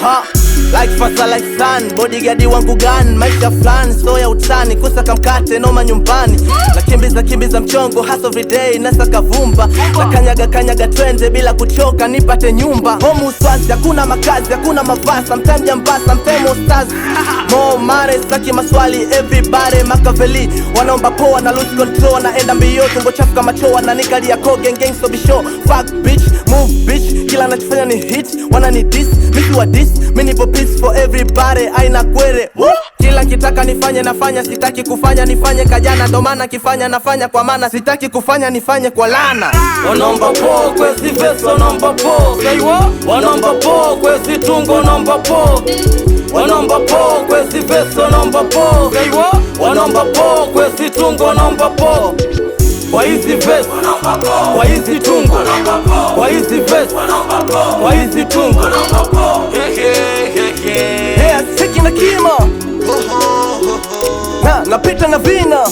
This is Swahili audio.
ha. Like fasa like sun, bodyguard wangu gun. Maisha flani, so ya utani, kusaka mkate noma nyumbani. Na kimbiza mchongo, hustle every day, nasaka vumba. Na kanyaga twende bila kuchoka, nipate nyumba. Home uswazi, hakuna makazi, hakuna mavazi. Sometimes jambasa, sometimes stars. More money, saki maswali, everybody Makaveli. Wanaomba poa na lose control, naenda mbio, tumbo chafu kama choa. Na nikalia ko gang so be show. Fuck bitch, move bitch, kila nachofanya ni hit. Wana ni diss, misi wa diss. Mini po peace for everybody, aina kwere. Kila kitaka nifanye nafanya, sitaki kufanya nifanye kajana. Ndo maana kifanya nafanya kwa maana, sitaki kufanya nifanye kwa lana. Onomba po kwezi verse, onomba po. Say what? Onomba po kwezi tungo, onomba po. Onomba po kwezi verse, onomba po. Say what? Onomba po kwezi tungo, onomba po. Kwa hizi verse, kwa hizi tungo, kwa hizi verse, kwa hizi tungo. Yeah, siki na kima napita na vina.